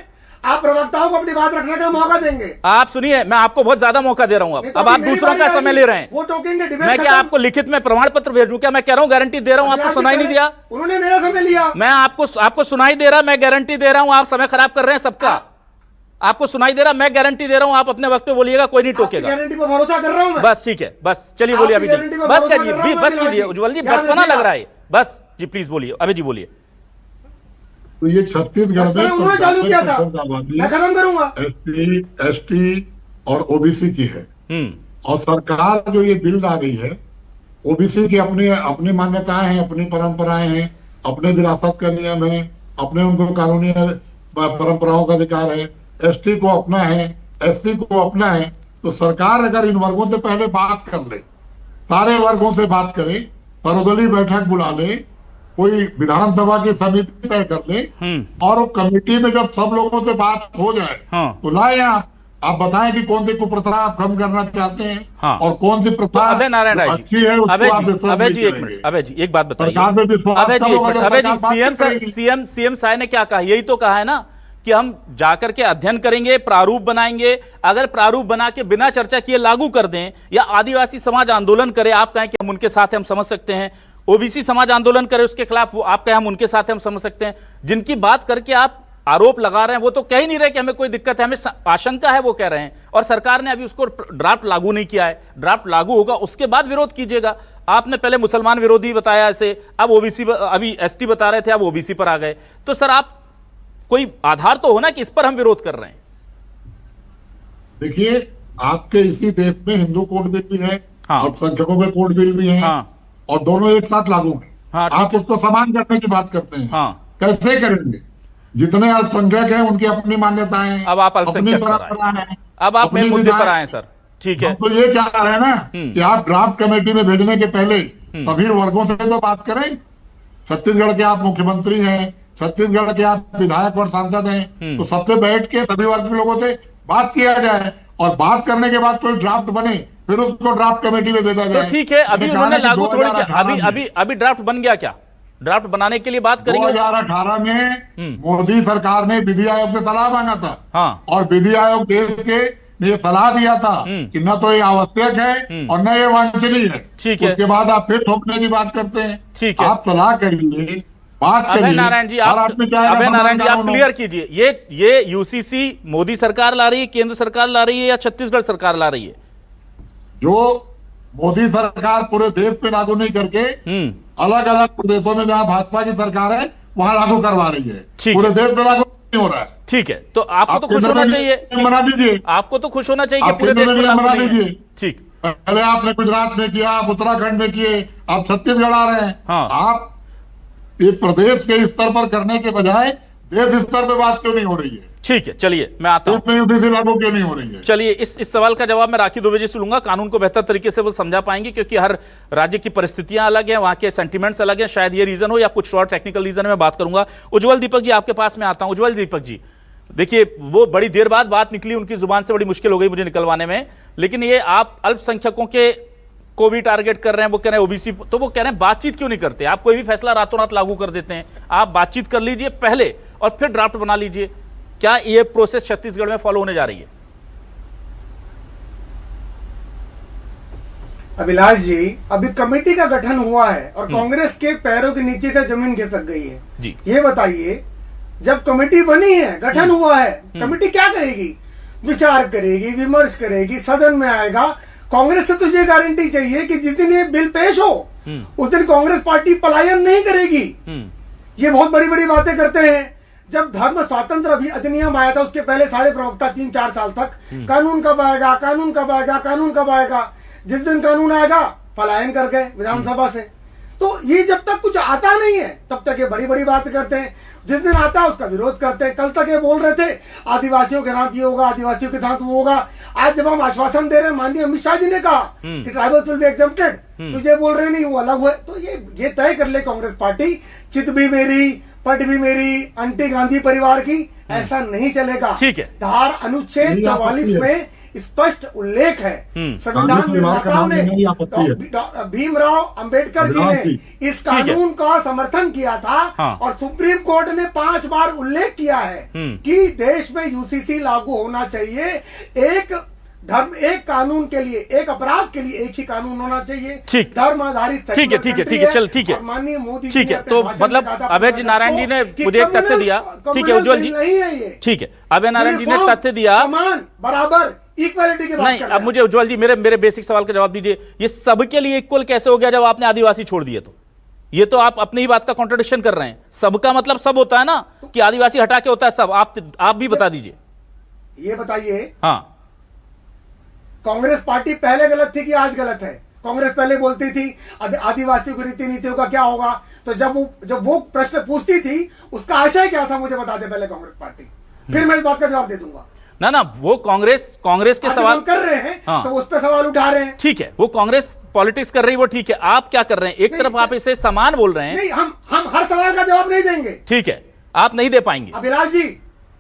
Speaker 6: आप प्रवक्ताओं को अपनी बात रखने का मौका देंगे।
Speaker 1: आप सुनिए, मैं आपको बहुत ज्यादा मौका दे रहा हूं, अब आप दूसरों का समय ले रहे हैं।
Speaker 6: वो टोकेंगे,
Speaker 1: मैं क्या आपको लिखित में प्रमाण पत्र भेजूं क्या? मैं कह रहा हूं गारंटी दे रहा हूं, आपको सुनाई नहीं दिया?
Speaker 6: उन्होंने मेरा समय लिया,
Speaker 1: मैं आपको सुनाई दे रहा, मैं गारंटी दे रहा हूं, आप समय खराब कर रहे हैं सबका। आपको सुनाई दे रहा, मैं गारंटी दे रहा हूं, आप अपने वक्त पे बोलिएगा, कोई नहीं टोकेगा।
Speaker 6: गारंटी पर भरोसा कर रहा हूं मैं।
Speaker 1: बस ठीक है, बस चलिए बोलिए अभी, बस कीजिए, बस कीजिए उज्जवल जी, बचपना लग रहा है, बस जी प्लीज बोलिए, अभी जी बोलिए।
Speaker 5: तो ये छत्तीसगढ़ में
Speaker 6: उन्होंने चालू किया था, मैं खत्म करूंगा,
Speaker 5: एसटी और ओबीसी की है, और सरकार जो ये बिल ला रही है ओबीसी की अपनी अपनी मान्यताएं हैं, अपनी परंपराएं हैं, अपने विरासत का नियम है, अपने उनको कानूनी परंपराओं का अधिकार है। एसटी को अपना है, एससी को अपना है। तो सरकार अगर इन वर्गों से पहले बात कर ले, सारे वर्गों से बात करे, सर्वदलीय बैठक बुला ले, कोई विधानसभा की समिति तय कर ले, और वो कमेटी में जब सब लोगों से बात हो जाए तो लाए आप बताएं कि कौन सी कुप्रथा आप कम करना चाहते हैं और कौन सी प्रथा
Speaker 1: अभय नारायण राय
Speaker 5: अच्छी है।
Speaker 1: अभय जी एक मिनट, अभय जी एक बात बताइए। अभय जी सीएम साहब ने क्या कहा? यही तो कहा है ना कि हम जाकर के अध्ययन करेंगे, प्रारूप बनाएंगे। अगर प्रारूप बना के बिना चर्चा किए लागू कर दें, या आदिवासी समाज आंदोलन करे, आप कहें कि हम उनके साथ हैं, हम समझ सकते हैं। ओबीसी समाज आंदोलन करे उसके खिलाफ, वो आप कहें हम उनके साथ हैं, हम समझ सकते हैं। जिनकी बात करके आप आरोप लगा रहे हैं वो तो कह ही नहीं रहे कि हमें कोई दिक्कत है, हमें आशंका है, वो कह रहे हैं। और सरकार ने अभी उसको ड्राफ्ट लागू नहीं किया है। ड्राफ्ट लागू होगा उसके बाद विरोध कीजिएगा। आपने पहले मुसलमान विरोधी बताया ऐसे, अब ओबीसी, अभी एसटी बता रहे थे, अब ओबीसी पर आ गए। तो सर आप कोई आधार तो हो ना कि इस पर हम विरोध कर रहे हैं।
Speaker 5: देखिए, आपके इसी देश में हिंदू कोड बिल भी है, अल्पसंख्यकों के कोड बिल भी है, और दोनों एक साथ लागू हैं। आप उसको समान करने की बात करते हैं। कैसे करेंगे? जितने अल्पसंख्यक हैं उनकी अपनी मान्यताएं,
Speaker 1: अब आप अल्पसंख्यक पर आए, अब आप मेन मुद्दे पर आए सर। ठीक है,
Speaker 5: तो ये चाह रहे हैं ना कि आप ड्राफ्ट कमेटी में भेजने के पहले सभी वर्गों से तो बात करें। छत्तीसगढ़ के आप मुख्यमंत्री हैं, छत्तीसगढ़ के आप विधायक और सांसद हैं, तो सबसे बैठ के सभी वर्ग के लोगों से बात किया जाए, और बात करने के बाद कोई ड्राफ्ट बने, फिर उसको ड्राफ्ट कमेटी में भेजा जाए।
Speaker 1: तो ठीक है, अभी उन्होंने लागू थोड़ी किया, अभी ड्राफ्ट बन गया क्या? ड्राफ्ट बनाने के लिए बात करेंगे।
Speaker 5: 2018 में मोदी सरकार ने विधि आयोग से सलाह मांगा था, और विधि आयोग देश के ने सलाह दिया था कि न तो ये आवश्यक है और न ये वांछनीय है।
Speaker 1: ठीक है,
Speaker 5: उसके बाद आप फिर ठोकने की बात करते हैं।
Speaker 1: ठीक है,
Speaker 5: आप सलाह करिए, बात करिए।
Speaker 1: अभय नारायण जी आप क्लियर कीजिए, ये यूसीसी मोदी सरकार ला रही है, केंद्र सरकार ला रही है, या छत्तीसगढ़ सरकार ला रही है?
Speaker 5: जो मोदी सरकार पूरे देश पे लागू नहीं करके अलग अलग प्रदेशों में जहां भाजपा की सरकार है वहां लागू करवा रही है, पूरे देश में लागू नहीं हो रहा है।
Speaker 1: ठीक है, तो आपको तो खुश होना चाहिए,
Speaker 5: बना दीजिए।
Speaker 1: आपको तो खुश होना चाहिए कि पूरे देश में लागू नहीं है। ठीक,
Speaker 5: पहले आपने गुजरात में किया, आप उत्तराखंड में किए, आप छत्तीसगढ़ आ रहे हैं। आप इस प्रदेश के स्तर पर करने के बजाय देश स्तर पर बात क्यों नहीं हो रही है?
Speaker 1: ठीक है, चलिए मैं आता हूं।
Speaker 5: लागू क्यों नहीं हो रही है?
Speaker 1: चलिए इस सवाल का जवाब मैं राखी दुबे जी से लूंगा। कानून को बेहतर तरीके से वो समझा पाएंगे, क्योंकि हर राज्य की परिस्थितियां अलग हैं, वहां के सेंटिमेंट्स अलग हैं। शायद ये रीजन हो या कुछ और टेक्निकल रीजन में बात करूंगा। उज्जवल दीपक जी आपके पास में आता हूं। उज्जवल दीपक जी, देखिए वो बड़ी देर बाद बात निकली, उनकी जुबान से बड़ी मुश्किल हो गई मुझे निकलवाने में, लेकिन ये आप अल्पसंख्यकों के को भी टारगेट कर रहे हैं, वो कह रहे हैं ओबीसी, तो वो कह रहे हैं बातचीत क्यों नहीं करते? आप कोई भी फैसला रातों रात लागू कर देते हैं, आप बातचीत कर लीजिए पहले और फिर ड्राफ्ट बना लीजिए। क्या ये प्रोसेस छत्तीसगढ़ में फॉलो होने जा रही है?
Speaker 6: अभिलाष जी, अभी कमेटी का गठन हुआ है और कांग्रेस के पैरों के नीचे से जमीन खिसक गई है जी। ये बताइए, जब कमेटी बनी है, गठन हुआ है, कमेटी क्या करेगी? विचार करेगी, विमर्श करेगी, सदन में आएगा। कांग्रेस से तो ये गारंटी चाहिए कि जिस दिन ये बिल पेश हो उस दिन कांग्रेस पार्टी पलायन नहीं करेगी। ये बहुत बड़ी बड़ी बातें करते हैं। जब धर्म स्वातंत्र अधिनियम आया था उसके पहले सारे प्रवक्ता 3-4 साल तक कानून कब आएगा, कानून कब आएगा, कानून कब आएगा। जिस दिन कानून आएगा पलायन कर गए विधानसभा से। तो ये जब तक कुछ आता नहीं है तब तक ये बड़ी बड़ी बात करते हैं, जिस दिन आता है उसका विरोध करते हैं। कल तक ये बोल रहे थे आदिवासियों के साथ ये होगा, आदिवासियों के साथ वो होगा। आज जब हम आश्वासन दे रहे हैं, माननीय अमित शाह जी ने कहा कि ट्राइबल्स विल बी एग्जम्प्टेड, तो ये बोल रहे नहीं वो अलग हुए। तो ये तय कर ले कांग्रेस पार्टी, चित भी मेरी, पट भी मेरी, आंटी गांधी परिवार की, ऐसा नहीं चलेगा।
Speaker 1: ठीक है,
Speaker 6: धार अनुच्छेद 44 में स्पष्ट उल्लेख है। संविधान निर्माताओं ने, भीमराव अंबेडकर जी ने इस कानून का समर्थन किया था और सुप्रीम कोर्ट ने 5 बार उल्लेख किया है कि देश में यूसीसी लागू होना चाहिए। एक धर्म, एक कानून के लिए, एक अपराध के लिए एक ही कानून होना चाहिए।
Speaker 1: ठीक,
Speaker 6: धर्म आधारित।
Speaker 1: ठीक है, ठीक है, ठीक है, चल ठीक है,
Speaker 6: माननीय मोदी,
Speaker 1: ठीक है। तो मतलब अभय जी नारायण जी ने मुझे एक तथ्य दिया। ठीक है उज्जवल जी,
Speaker 6: नहीं है ये।
Speaker 1: ठीक है, अभय नारायण जी ने तथ्य दिया,
Speaker 6: समान, बराबर, इक्वालिटी की बात
Speaker 1: नहीं। अब मुझे उज्जवल जी मेरे बेसिक सवाल का जवाब दीजिए, ये सबके लिए इक्वल कैसे हो गया जब आपने आदिवासी छोड़ दिए? तो ये तो आप अपनी ही बात का कॉन्ट्रडिक्शन कर रहे हैं। सबका मतलब सब होता है ना, कि आदिवासी हटा के होता है सब? आप भी बता दीजिए।
Speaker 6: ये बताइए,
Speaker 1: हाँ,
Speaker 6: कांग्रेस पार्टी पहले गलत थी कि आज गलत है? कांग्रेस पहले बोलती थी आदिवासियों की रीति नीतियों का क्या होगा, तो जब वो प्रश्न पूछती थी उसका आशय क्या था मुझे बता दे पहले कांग्रेस पार्टी, फिर मैं इस बात का जवाब दे दूंगा।
Speaker 1: ना वो कांग्रेस के सवाल
Speaker 6: कर रहे हैं। हाँ। तो उस पर सवाल उठा रहे हैं।
Speaker 1: ठीक है, वो कांग्रेस पॉलिटिक्स कर रही है, वो ठीक है। आप क्या कर रहे हैं, एक तरफ आप इसे समान बोल रहे हैं।
Speaker 6: नहीं, हम हर सवाल का जवाब नहीं देंगे।
Speaker 1: ठीक है, आप नहीं दे पाएंगे।
Speaker 6: अभिलाष जी,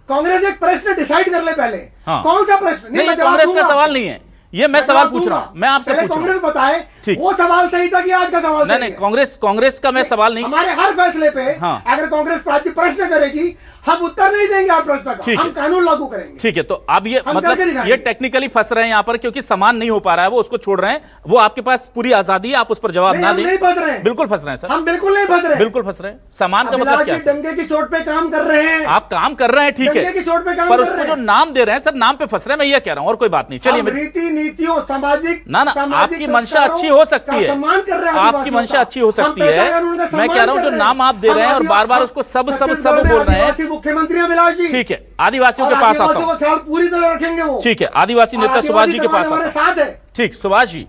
Speaker 6: कांग्रेस एक प्रश्न डिसाइड कर ले पहले। हाँ। कौन सा प्रश्न?
Speaker 1: नहीं, कांग्रेस का सवाल नहीं है ये, मैं सवाल पूछ रहा हूं, मैं आपसे पूछ रहा हूं।
Speaker 6: कांग्रेस बताए वो सवाल सही था कि आज का सवाल?
Speaker 1: नहीं, कांग्रेस का मैं सवाल नहीं।
Speaker 6: हमारे हर फैसले पे अगर कांग्रेस पार्टी प्रश्न करेगी, हम उत्तर नहीं देंगे आप प्रश्न का, हम कानून लागू करेंगे।
Speaker 1: ठीक है, तो अब ये मतलब ये टेक्निकली फंस रहे हैं यहाँ पर, क्योंकि समान नहीं हो पा रहा है, वो उसको छोड़ रहे हैं। वो आपके पास पूरी आजादी है, आप उस पर जवाब ना दें।
Speaker 6: नहीं फंस रहे हैं,
Speaker 1: बिल्कुल फंस रहे हैं सर,
Speaker 6: हम बिल्कुल नहीं फंस रहे,
Speaker 1: बिल्कुल फंस रहे हैं। समान का मतलब क्या है?
Speaker 6: डंके की चोट पे काम कर रहे हैं।
Speaker 1: आप काम कर रहे हैं, ठीक है, पर उसको जो नाम दे रहे हैं सर, नाम पे फंस रहे हैं, मैं ये कह रहा हूं, और कोई बात नहीं। चलिए,
Speaker 6: रीति नीतियों, सामाजिक
Speaker 1: ना आपकी मंशा अच्छी हो सकती है, आपकी मंशा अच्छी हो सकती है, मैं कह रहा हूं जो नाम आप दे रहे हैं और बार बार उसको सब बोल रहे हैं।
Speaker 6: मुख्यमंत्री अभिलाष जी,
Speaker 1: ठीक है, आदिवासियों के पास आता हूं,
Speaker 6: ख्याल पूरी तरह रखेंगे वो।
Speaker 1: ठीक है, आदिवासी नेता सुभाष जी के पास आता हूं। ठीक, सुभाष जी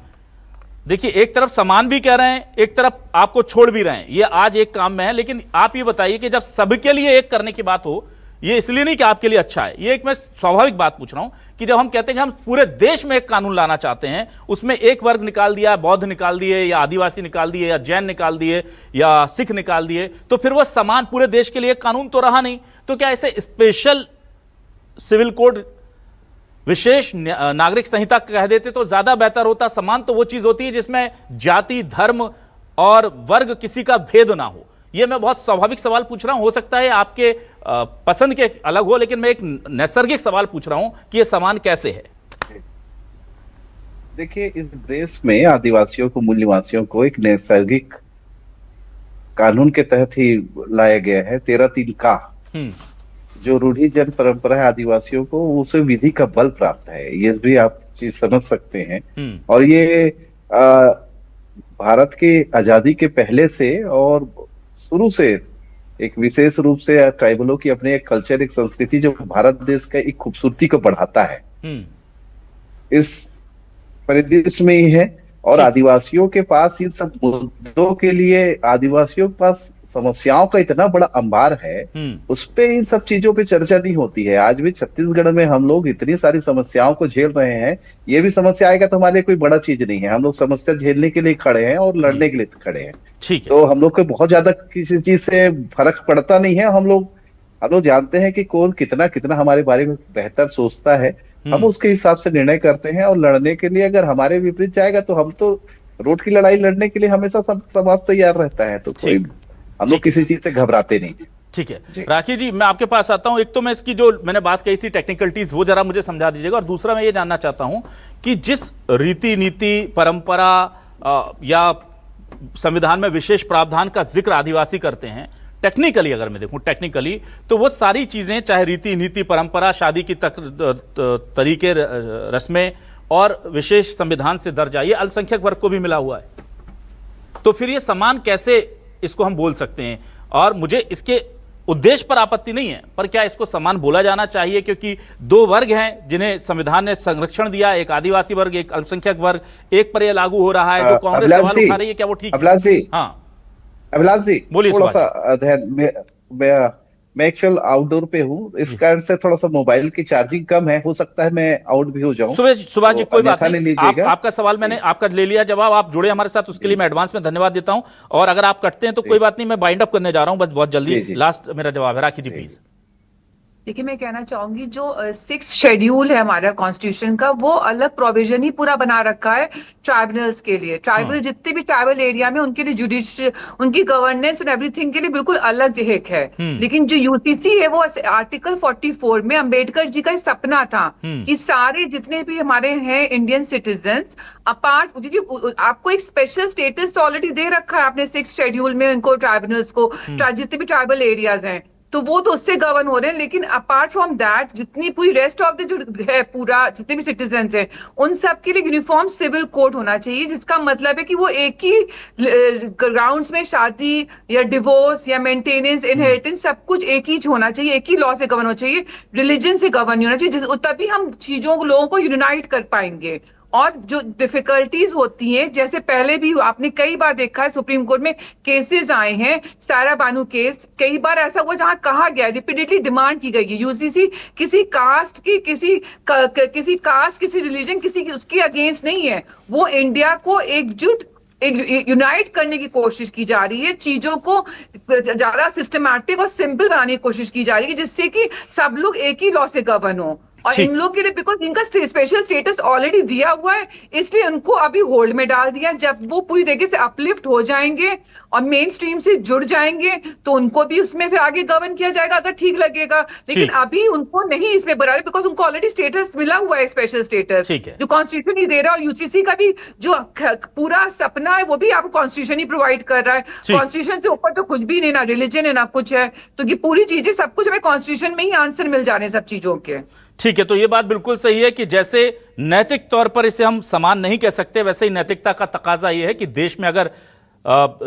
Speaker 1: देखिए, एक तरफ समान भी कह रहे हैं, एक तरफ आपको छोड़ भी रहे हैं, ये आज एक काम में है। लेकिन आप ये बताइए कि जब सबके लिए एक करने की बात हो, ये इसलिए नहीं कि आपके लिए अच्छा है, ये एक मैं स्वाभाविक बात पूछ रहा हूं कि जब हम कहते हैं कि हम पूरे देश में एक कानून लाना चाहते हैं, उसमें एक वर्ग निकाल दिया, बौद्ध निकाल दिए, या आदिवासी निकाल दिए, या जैन निकाल दिए, या सिख निकाल दिए, तो फिर वह समान पूरे देश के लिए एक कानून तो रहा नहीं। तो क्या ऐसे स्पेशल सिविल कोड, विशेष नागरिक संहिता कह देते तो ज्यादा बेहतर होता? समान तो वो चीज होती है जिसमें जाति, धर्म और वर्ग किसी का भेद ना हो। ये मैं बहुत स्वाभाविक सवाल पूछ रहा हूं, हो सकता है आपके पसंद के अलग हो, लेकिन मैं एक नैसर्गिक सवाल पूछ रहा हूं कि ये समान कैसे है।
Speaker 7: देखिए, इस देश में आदिवासियों को, मूल निवासियों को एक नैसर्गिक कानून के तहत ही लाया गया है। 13(3) का जो रूढ़ी जन परंपरा है आदिवासियों को, उसे विधि का बल प्राप्त है, ये भी आप चीज समझ सकते हैं। और ये भारत की आजादी के पहले से और शुरू से एक विशेष रूप से ट्राइबलों की अपने एक कल्चर, एक संस्कृति जो भारत देश का एक खूबसूरती को बढ़ाता है, इस परिदृश्य में ही है। और आदिवासियों के पास इन सब मुद्दों के लिए, आदिवासियों के पास समस्याओं का इतना बड़ा अंबार है, उस पे इन सब चीजों पे चर्चा नहीं होती है। आज भी छत्तीसगढ़ में हम लोग इतनी सारी समस्याओं को झेल रहे हैं, ये भी समस्या आएगा तो हमारे लिए कोई बड़ा चीज नहीं है। हम लोग समस्या झेलने के लिए खड़े हैं और लड़ने के लिए खड़े हैं। तो हम लोग को बहुत ज्यादा किसी चीज से फर्क पड़ता नहीं है। हम लोग जानते हैं कि कौन कितना हमारे बारे में बेहतर सोचता है, हम उसके हिसाब से निर्णय करते हैं। और लड़ने के लिए अगर हमारे विपरीत जाएगा तो हम तो रोड की लड़ाई लड़ने के लिए हमेशा समाज तैयार रहता है, तो कोई हम लोग किसी चीज से घबराते नहीं।
Speaker 1: ठीक है, राखी जी, मैं आपके पास आता हूं। एक तो मैं इसकी जो मैंने बात कही थी टेक्निकलिटीज, वो जरा मुझे समझा दीजिएगा, और दूसरा मैं ये जानना चाहता हूं कि जिस रीति नीति, परंपरा या संविधान में विशेष प्रावधान का जिक्र आदिवासी करते हैं, टेक्निकली अगर मैं देखूं टेक्निकली, तो वो सारी चीजें, चाहे रीति नीति, परंपरा, शादी की तरीके, रस्में और विशेष संविधान से दर्ज आई, ये अल्पसंख्यक वर्ग को भी मिला हुआ है। तो फिर ये समान कैसे इसको हम बोल सकते हैं? और मुझे इसके उद्देश्य पर आपत्ति नहीं है, पर क्या इसको समान बोला जाना चाहिए? क्योंकि दो वर्ग हैं जिन्हें संविधान ने संरक्षण दिया, एक आदिवासी वर्ग, एक अल्पसंख्यक वर्ग, एक पर यह लागू हो रहा है। जो कांग्रेस सवाल उठा रही है, क्या वो ठीक है? हाँ
Speaker 7: अभिलाष जी,
Speaker 1: बोलिए।
Speaker 7: थोड़ा सा मैं एक्चुअल आउटडोर पे हूँ, इस कारण से थोड़ा सा मोबाइल की चार्जिंग कम है, हो सकता है मैं आउट भी हो जाऊं।
Speaker 1: सुभाष जी, कोई बात नहीं, आपका सवाल मैंने आपका ले लिया जवाब, आप जुड़े हमारे साथ, उसके लिए मैं एडवांस में धन्यवाद देता हूं। और अगर आप कटते हैं तो कोई बात नहीं, मैं बाइंड अप करने जा रहा हूं, बस बहुत जल्दी लास्ट मेरा जवाब है। राखी जी प्लीज।
Speaker 8: देखिए, मैं कहना चाहूंगी जो 6th शेड्यूल है हमारा कॉन्स्टिट्यूशन का, वो अलग प्रोविजन ही पूरा बना रखा है ट्राइबल्स के लिए। ट्राइबल जितने भी ट्राइबल एरिया में, उनके लिए जुडिशियल, उनकी गवर्नेंस एंड एवरीथिंग के लिए बिल्कुल अलग एक है। लेकिन जो यूसीसी है, वो आर्टिकल 44 में अंबेडकर जी का सपना था कि सारे जितने भी हमारे हैं इंडियन सिटीजन्स, अपार्ट, क्योंकि आपको एक स्पेशल स्टेटस तो ऑलरेडी दे रखा है आपने 6th शेड्यूल में इनको, ट्राइबल्स को, जितने भी ट्राइबल एरियाज हैं, तो वो तो उससे गवर्न हो रहे हैं। लेकिन अपार्ट फ्रॉम दैट, जितनी पूरी रेस्ट ऑफ द जो है पूरा, जितने भी सिटीजन्स हैं, उन सब के लिए यूनिफॉर्म सिविल कोड होना चाहिए, जिसका मतलब है कि वो एक ही ग्राउंड्स में शादी या डिवोर्स या मेंटेनेंस, इनहेरिटेंस, सब कुछ एक ही होना चाहिए, एक ही लॉ से गवर्न होना चाहिए, रिलीजन से गवर्न होना चाहिए, तभी हम चीजों, लोगों को यूनाइट कर पाएंगे। और जो डिफिकल्टीज होती हैं, जैसे पहले भी आपने कई बार देखा है सुप्रीम कोर्ट में केसेस आए हैं, सारा बानू केस, कई बार ऐसा हुआ जहां कहा गया, रिपीटेडली डिमांड की गई है यूसीसी किसी कास्ट की, किसी कास्ट, किसी रिलीजन, किसी की उसके अगेंस्ट नहीं है। वो इंडिया को यूनाइट करने की कोशिश की जा रही है, चीजों को ज्यादा सिस्टमैटिक और सिंपल बनाने की कोशिश की जा रही है, जिससे कि सब लोग एक ही लॉ से गवर्न हो। और
Speaker 1: ठीक।
Speaker 8: इन लोग के लिए बिकॉज इनका स्पेशल स्टेटस ऑलरेडी दिया हुआ है, इसलिए उनको अभी होल्ड में डाल दिया। जब वो पूरी तरीके से अपलिफ्ट हो जाएंगे और मेन स्ट्रीम से जुड़ जाएंगे तो उनको भी उसमें फिर आगे गवर्न किया जाएगा अगर ठीक लगेगा, लेकिन अभी उनको नहीं इसमें बना रहे, बिकॉज उनको ऑलरेडी स्टेटस मिला हुआ है, स्पेशल स्टेटस
Speaker 1: ठीक है।
Speaker 8: जो कॉन्स्टिट्यूशन ही दे रहा है। और यूसीसी का भी जो पूरा सपना है वो भी आपको कॉन्स्टिट्यूशन ही प्रोवाइड कर रहा है। कॉन्स्टिट्यूशन से ऊपर तो कुछ भी नहीं, ना रिलीजन है ना कुछ है, तो ये पूरी चीजें सब कुछ हमें कॉन्स्टिट्यूशन में ही आंसर मिल जा रहे हैं सब चीजों के।
Speaker 1: ठीक है, तो ये बात बिल्कुल सही है कि जैसे नैतिक तौर पर इसे हम समान नहीं कह सकते, वैसे ही नैतिकता का तकाजा ये है कि देश में अगर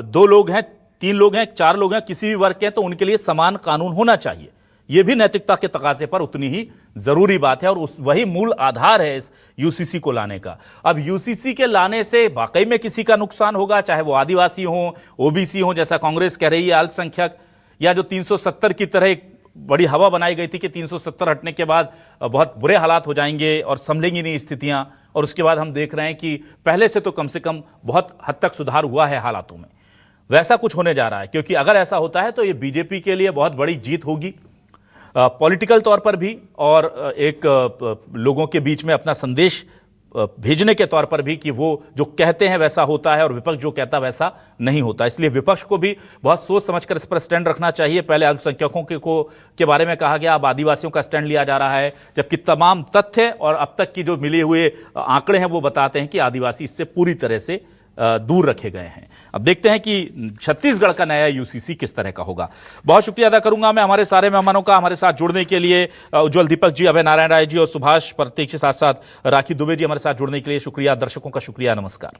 Speaker 1: 2 लोग हैं, 3 लोग हैं, 4 लोग हैं, किसी भी वर्ग के हैं, तो उनके लिए समान कानून होना चाहिए। यह भी नैतिकता के तकाजे पर उतनी ही जरूरी बात है, और वही मूल आधार है इस यूसीसी को लाने का। अब यूसीसी के लाने से वाकई में किसी का नुकसान होगा, चाहे वो आदिवासी हो, ओबीसी हो, जैसा कांग्रेस कह रही है, अल्पसंख्यक, या जो 370 की तरह एक बड़ी हवा बनाई गई थी कि 370 हटने के बाद बहुत बुरे हालात हो जाएंगे और संभलेंगी नहीं स्थितियां, और उसके बाद हम देख रहे हैं कि पहले से तो कम से कम बहुत हद तक सुधार हुआ है हालातों में। वैसा कुछ होने जा रहा है, क्योंकि अगर ऐसा होता है तो ये बीजेपी के लिए बहुत बड़ी जीत होगी, पॉलिटिकल तौर पर भी, और एक लोगों के बीच में अपना संदेश भेजने के तौर पर भी कि वो जो कहते हैं वैसा होता है और विपक्ष जो कहता है वैसा नहीं होता। इसलिए विपक्ष को भी बहुत सोच समझकर इस पर स्टैंड रखना चाहिए। पहले अल्पसंख्यकों के बारे में कहा गया, अब आदिवासियों का स्टैंड लिया जा रहा है, जबकि तमाम तथ्य और अब तक की जो मिले हुए आंकड़े हैं वो बताते हैं कि आदिवासी इससे पूरी तरह से दूर रखे गए हैं। अब देखते हैं कि छत्तीसगढ़ का नया यूसीसी किस तरह का होगा। बहुत शुक्रिया अदा करूंगा मैं हमारे सारे मेहमानों का हमारे साथ जुड़ने के लिए, उज्जवल दीपक जी, अभय नारायण राय जी और सुभाष प्रतीक के साथ साथ राखी दुबे जी हमारे साथ जुड़ने के लिए शुक्रिया। दर्शकों का शुक्रिया, नमस्कार।